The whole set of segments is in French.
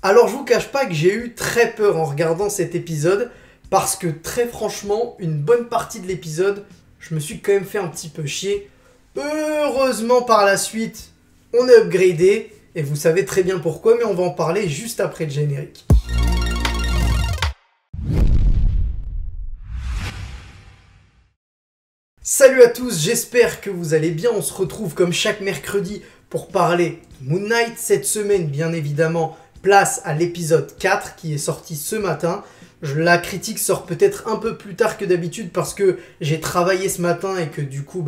Alors je vous cache pas que j'ai eu très peur en regardant cet épisode parce que très franchement, une bonne partie de l'épisode, je me suis quand même fait un petit peu chier. Heureusement par la suite, on a upgradé et vous savez très bien pourquoi, mais on va en parler juste après le générique. Salut à tous, j'espère que vous allez bien. On se retrouve comme chaque mercredi pour parler de Moon Knight. Cette semaine, bien évidemment, place à l'épisode 4 qui est sorti ce matin. La critique sort peut-être un peu plus tard que d'habitude parce que j'ai travaillé ce matin et que du coup,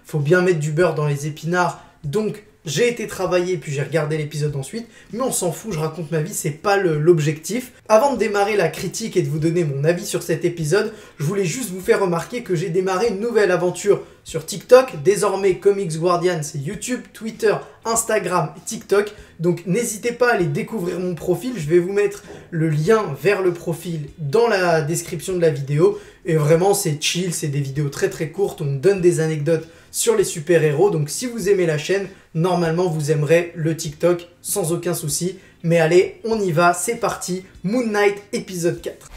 faut bien mettre du beurre dans les épinards. Donc, j'ai été travailler puis j'ai regardé l'épisode ensuite. Mais on s'en fout, je raconte ma vie, c'est pas l'objectif. Avant de démarrer la critique et de vous donner mon avis sur cet épisode, je voulais juste vous faire remarquer que j'ai démarré une nouvelle aventure sur TikTok. Désormais, Comics Guardian, c'est YouTube, Twitter, Instagram et TikTok. Donc n'hésitez pas à aller découvrir mon profil. Je vais vous mettre le lien vers le profil dans la description de la vidéo. Et vraiment, c'est chill, c'est des vidéos très très courtes. On donne des anecdotes sur les super-héros. Donc si vous aimez la chaîne, normalement vous aimerez le TikTok sans aucun souci. Mais allez, on y va, c'est parti. Moon Knight épisode 4.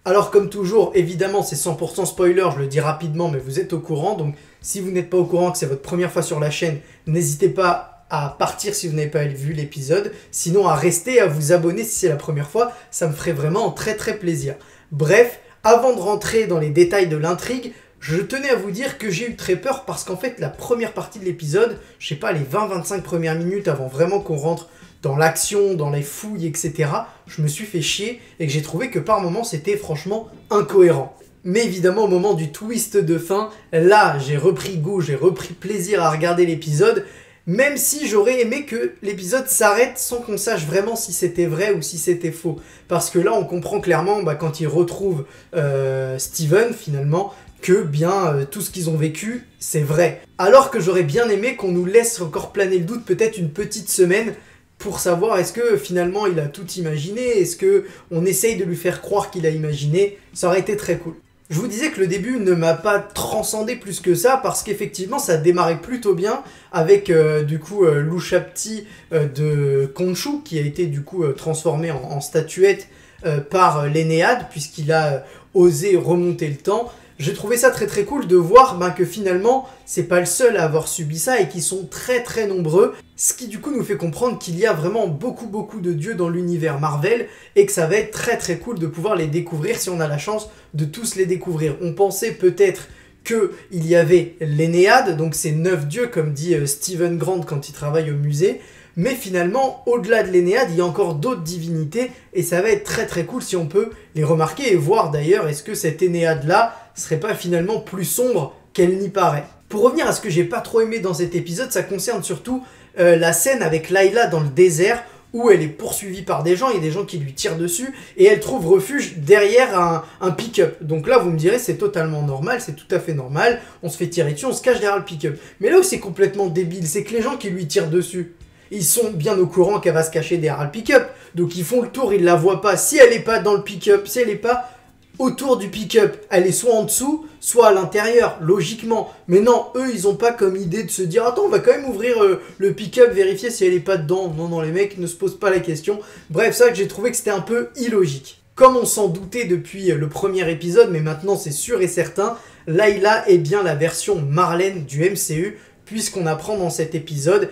Alors comme toujours, évidemment c'est 100% spoiler, je le dis rapidement mais vous êtes au courant. Donc si vous n'êtes pas au courant, que c'est votre première fois sur la chaîne, n'hésitez pas à partir si vous n'avez pas vu l'épisode. Sinon à rester, à vous abonner si c'est la première fois, ça me ferait vraiment très très plaisir. Bref, avant de rentrer dans les détails de l'intrigue, je tenais à vous dire que j'ai eu très peur parce qu'en fait la première partie de l'épisode, je sais pas, les 20-25 premières minutes avant vraiment qu'on rentre dans l'action, dans les fouilles, etc., je me suis fait chier et que j'ai trouvé que par moments c'était franchement incohérent. Mais évidemment au moment du twist de fin, là j'ai repris goût, j'ai repris plaisir à regarder l'épisode, même si j'aurais aimé que l'épisode s'arrête sans qu'on sache vraiment si c'était vrai ou si c'était faux. Parce que là on comprend clairement quand ils retrouvent Steven finalement, que tout ce qu'ils ont vécu, c'est vrai. Alors que j'aurais bien aimé qu'on nous laisse encore planer le doute peut-être une petite semaine pour savoir est-ce que finalement il a tout imaginé, est-ce qu'on essaye de lui faire croire qu'il a imaginé, ça aurait été très cool. Je vous disais que le début ne m'a pas transcendé plus que ça parce qu'effectivement ça démarrait plutôt bien avec Lou Shapti de Khonshu qui a été transformé en statuette par l'Énéade puisqu'il a osé remonter le temps. J'ai trouvé ça très très cool de voir que finalement c'est pas le seul à avoir subi ça et qu'ils sont très très nombreux, ce qui du coup nous fait comprendre qu'il y a vraiment beaucoup de dieux dans l'univers Marvel et que ça va être très très cool de pouvoir les découvrir si on a la chance de tous les découvrir. On pensait peut-être qu'il y avait l'Énéade, donc c'est 9 dieux comme dit Steven Grant quand il travaille au musée. Mais finalement, au-delà de l'Énéade, il y a encore d'autres divinités et ça va être très très cool si on peut les remarquer et voir d'ailleurs est-ce que cette Énéade-là serait pas finalement plus sombre qu'elle n'y paraît. Pour revenir à ce que j'ai pas trop aimé dans cet épisode, ça concerne surtout la scène avec Layla dans le désert où elle est poursuivie par des gens, il y a des gens qui lui tirent dessus et elle trouve refuge derrière un pick-up. Donc là vous me direz c'est totalement normal, c'est tout à fait normal, on se fait tirer dessus, on se cache derrière le pick-up. Mais là où c'est complètement débile, c'est que les gens qui lui tirent dessus, ils sont bien au courant qu'elle va se cacher derrière le pick-up. Donc ils font le tour, ils la voient pas. Si elle n'est pas dans le pick-up, si elle n'est pas autour du pick-up, elle est soit en dessous, soit à l'intérieur, logiquement. Mais non, eux, ils ont pas comme idée de se dire « Attends, on va quand même ouvrir le pick-up, vérifier si elle est pas dedans. » Non, les mecs ne se posent pas la question. Bref, ça que j'ai trouvé que c'était un peu illogique. Comme on s'en doutait depuis le premier épisode, mais maintenant c'est sûr et certain, Layla est bien la version Marlène du MCU, puisqu'on apprend dans cet épisode,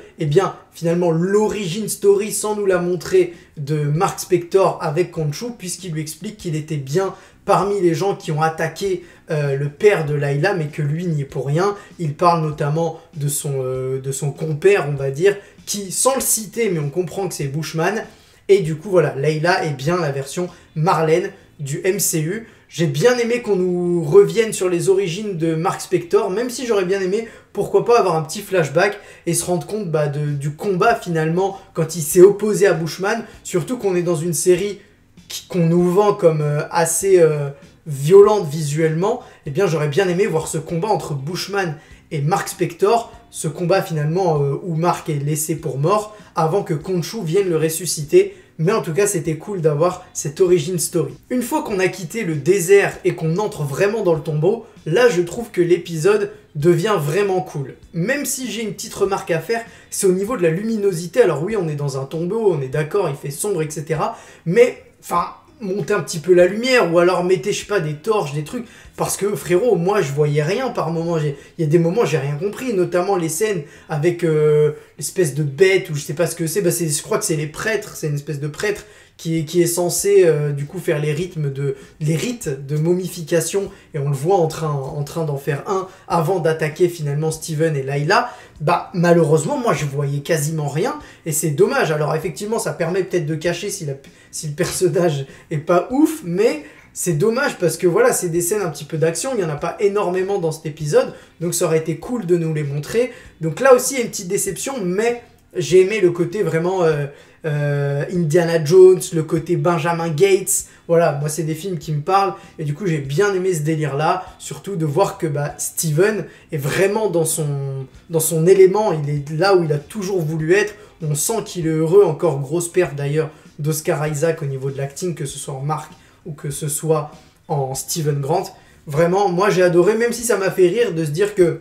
finalement l'origine story, sans nous la montrer, de Mark Spector avec Khonshu, puisqu'il lui explique qu'il était bien parmi les gens qui ont attaqué le père de Layla, mais que lui n'y est pour rien. Il parle notamment de son compère, on va dire, qui, sans le citer, mais on comprend que c'est Bushman, et du coup, voilà, Layla est bien la version Marlène du MCU. J'ai bien aimé qu'on nous revienne sur les origines de Mark Spector, même si j'aurais bien aimé, pourquoi pas, avoir un petit flashback et se rendre compte du combat finalement quand il s'est opposé à Bushman, surtout qu'on est dans une série qu'on nous vend comme assez violente visuellement. J'aurais bien aimé voir ce combat entre Bushman et Mark Spector, ce combat finalement où Mark est laissé pour mort avant que Khonshu vienne le ressusciter mais en tout cas c'était cool d'avoir cette origin story. Une fois qu'on a quitté le désert et qu'on entre vraiment dans le tombeau, là je trouve que l'épisode devient vraiment cool. Même si j'ai une petite remarque à faire, c'est au niveau de la luminosité. Alors oui, on est dans un tombeau, on est d'accord, il fait sombre, etc. Mais, enfin, montez un petit peu la lumière, ou alors mettez, je sais pas, des torches, des trucs, parce que frérot, moi je voyais rien par moment, il y a des moments j'ai rien compris, notamment les scènes avec l'espèce de bête, ou je sais pas ce que c'est, je crois que c'est les prêtres, c'est une espèce de prêtre qui est censé du coup faire les rites de momification, et on le voit en train d'en faire un avant d'attaquer finalement Steven et Layla. Bah malheureusement moi je voyais quasiment rien, et c'est dommage. Alors effectivement ça permet peut-être de cacher si le personnage est pas ouf, mais c'est dommage parce que voilà, c'est des scènes un petit peu d'action, il n'y en a pas énormément dans cet épisode, donc ça aurait été cool de nous les montrer. Donc là aussi il y a une petite déception, mais j'ai aimé le côté vraiment Indiana Jones, le côté Benjamin Gates. Voilà, moi c'est des films qui me parlent, et du coup j'ai bien aimé ce délire là, surtout de voir que Steven est vraiment dans son élément, il est là où il a toujours voulu être, on sent qu'il est heureux. Encore grosse perte d'ailleurs d'Oscar Isaac au niveau de l'acting, que ce soit en Mark ou que ce soit en Steven Grant. Vraiment, moi j'ai adoré, même si ça m'a fait rire de se dire que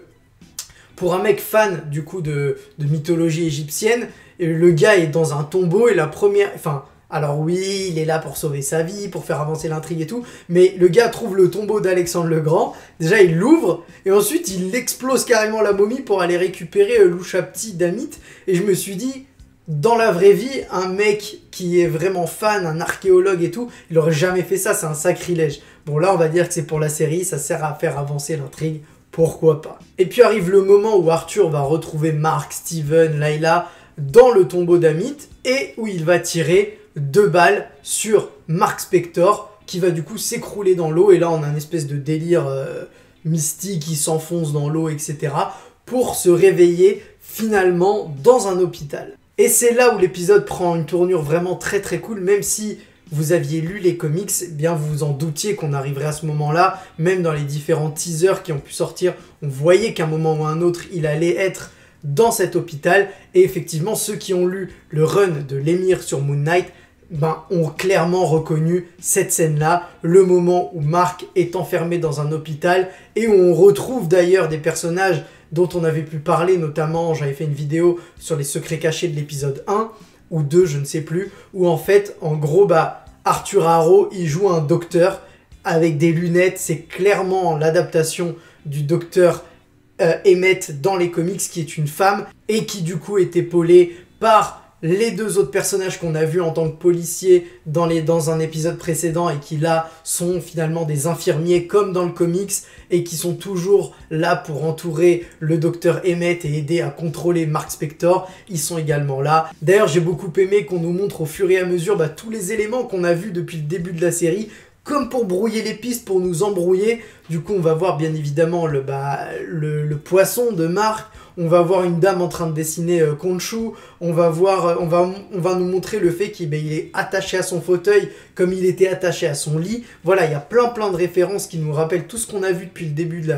pour un mec fan du coup de mythologie égyptienne, le gars est dans un tombeau et la première... Enfin, alors oui, il est là pour sauver sa vie, pour faire avancer l'intrigue et tout, mais le gars trouve le tombeau d'Alexandre le Grand, déjà il l'ouvre, et ensuite il explose carrément la momie pour aller récupérer l'Ushapti d'Amit, et je me suis dit... Dans la vraie vie, un mec qui est vraiment fan, un archéologue et tout, il aurait jamais fait ça, c'est un sacrilège. Bon là on va dire que c'est pour la série, ça sert à faire avancer l'intrigue, pourquoi pas. Et puis arrive le moment où Arthur va retrouver Mark, Steven, Layla dans le tombeau d'Amit, et où il va tirer 2 balles sur Mark Spector, qui va du coup s'écrouler dans l'eau, et là on a une espèce de délire mystique, qui s'enfonce dans l'eau, etc. pour se réveiller finalement dans un hôpital. Et c'est là où l'épisode prend une tournure vraiment très très cool, même si vous aviez lu les comics, eh bien vous vous en doutiez qu'on arriverait à ce moment-là, même dans les différents teasers qui ont pu sortir, on voyait qu'à un moment ou à un autre, il allait être dans cet hôpital, et effectivement, ceux qui ont lu le run de l'émir sur Moon Knight, ont clairement reconnu cette scène-là, le moment où Mark est enfermé dans un hôpital, et où on retrouve d'ailleurs des personnages dont on avait pu parler, notamment, j'avais fait une vidéo sur les secrets cachés de l'épisode 1, ou 2, je ne sais plus, où en fait, en gros, Arthur Harrow, il joue un docteur avec des lunettes, c'est clairement l'adaptation du docteur Emmett dans les comics, qui est une femme, et qui du coup est épaulée par les 2 autres personnages qu'on a vus en tant que policiers dans un épisode précédent, et qui là sont finalement des infirmiers comme dans le comics, et qui sont toujours là pour entourer le docteur Emmett et aider à contrôler Mark Spector. Ils sont également là. D'ailleurs j'ai beaucoup aimé qu'on nous montre au fur et à mesure tous les éléments qu'on a vus depuis le début de la série, comme pour brouiller les pistes, pour nous embrouiller. Du coup on va voir bien évidemment le poisson de Mark. On va voir une dame en train de dessiner Khonshu, on va nous montrer le fait qu'il est attaché à son fauteuil comme il était attaché à son lit. Voilà, il y a plein de références qui nous rappellent tout ce qu'on a vu depuis le début de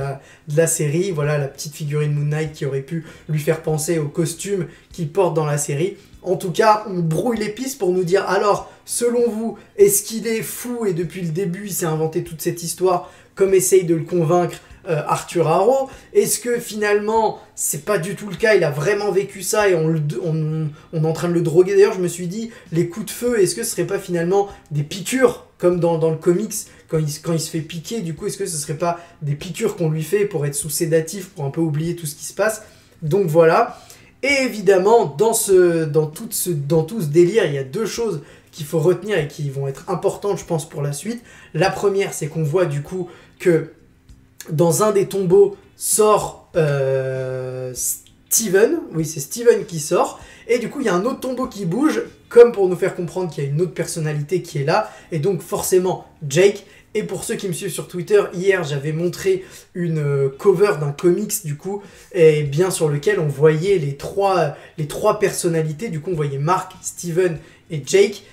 la série. Voilà, la petite figurine Moon Knight qui aurait pu lui faire penser au costume qu'il porte dans la série. En tout cas, on brouille les pistes pour nous dire, alors, selon vous, est-ce qu'il est fou et depuis le début, il s'est inventé toute cette histoire, comme essaye de le convaincre Arthur Harrow? Est-ce que finalement, c'est pas du tout le cas, il a vraiment vécu ça et on est en train de le droguer? D'ailleurs, je me suis dit, les coups de feu, est-ce que ce serait pas finalement des piqûres, comme dans le comics, quand il se fait piquer? Du coup, est-ce que ce serait pas des piqûres qu'on lui fait pour être sous sédatif, pour un peu oublier tout ce qui se passe? Donc voilà. Et évidemment, dans tout ce délire, il y a 2 choses qu'il faut retenir et qui vont être importantes, je pense, pour la suite. La première, c'est qu'on voit du coup que dans un des tombeaux sort Steven. Oui, c'est Steven qui sort. Et du coup, il y a un autre tombeau qui bouge, comme pour nous faire comprendre qu'il y a une autre personnalité qui est là. Et donc, forcément, Jake. Et pour ceux qui me suivent sur Twitter, hier j'avais montré une cover d'un comics du coup, et bien sur lequel on voyait les trois personnalités. Du coup on voyait Mark, Steven et Jake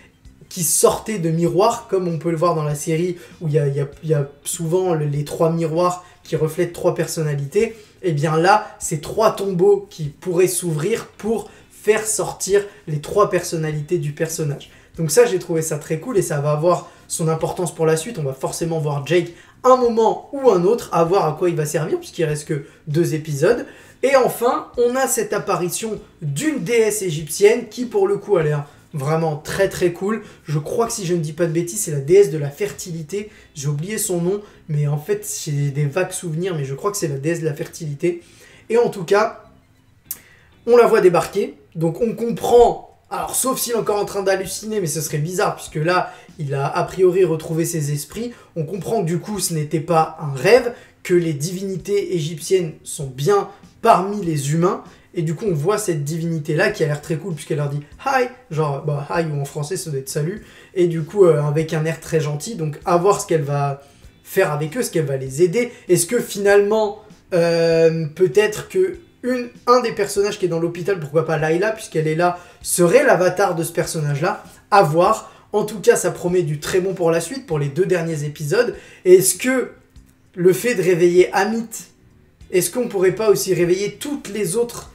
qui sortaient de miroirs, comme on peut le voir dans la série où il y a souvent les 3 miroirs qui reflètent 3 personnalités. Et bien là, c'est 3 tombeaux qui pourraient s'ouvrir pour faire sortir les 3 personnalités du personnage. Donc ça, j'ai trouvé ça très cool et ça va avoir son importance pour la suite. On va forcément voir Jake un moment ou un autre, à voir à quoi il va servir, puisqu'il reste que 2 épisodes. Et enfin, on a cette apparition d'une déesse égyptienne qui, pour le coup, a l'air vraiment très très cool. Je crois que si je ne dis pas de bêtises, c'est la déesse de la fertilité. J'ai oublié son nom, mais en fait, j'ai des vagues souvenirs, mais je crois que c'est la déesse de la fertilité. Et en tout cas, on la voit débarquer. Donc on comprend, alors sauf s'il est encore en train d'halluciner, mais ce serait bizarre, puisque là, il a a priori retrouvé ses esprits. On comprend que du coup, ce n'était pas un rêve, que les divinités égyptiennes sont bien parmi les humains. Et du coup, on voit cette divinité-là qui a l'air très cool, puisqu'elle leur dit « Hi », genre « Hi » ou en français, ça doit être « Salut ». Et du coup, avec un air très gentil. Donc, à voir ce qu'elle va faire avec eux, est-ce qu'elle va les aider. Est-ce que finalement, peut-être que un des personnages qui est dans l'hôpital, pourquoi pas Layla, puisqu'elle est là, serait l'avatar de ce personnage-là. À voir. En tout cas, ça promet du très bon pour la suite, pour les 2 derniers épisodes. Et est-ce que le fait de réveiller Amit, est-ce qu'on pourrait pas aussi réveiller toutes les autres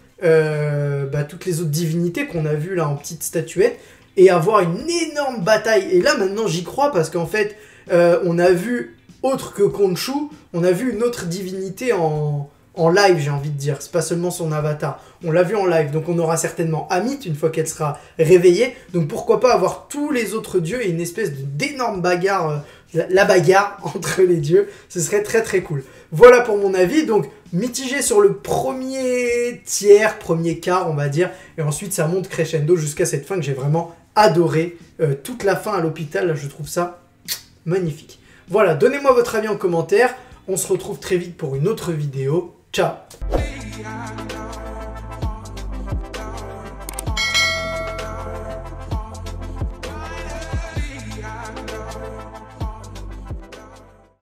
divinités qu'on a vues là en petites statuettes et avoir une énorme bataille? Et là, maintenant, j'y crois parce qu'en fait, on a vu, autre que Khonshu, on a vu une autre divinité en live, j'ai envie de dire. C'est pas seulement son avatar. On l'a vu en live. Donc on aura certainement Amit une fois qu'elle sera réveillée. Donc pourquoi pas avoir tous les autres dieux et une espèce d'énorme bagarre, la bagarre entre les dieux. Ce serait très très cool. Voilà pour mon avis. Donc mitigé sur le premier tiers, premier quart on va dire. Et ensuite ça monte crescendo jusqu'à cette fin que j'ai vraiment adoré. Toute la fin à l'hôpital, je trouve ça magnifique. Voilà, donnez-moi votre avis en commentaire. On se retrouve très vite pour une autre vidéo. Ciao!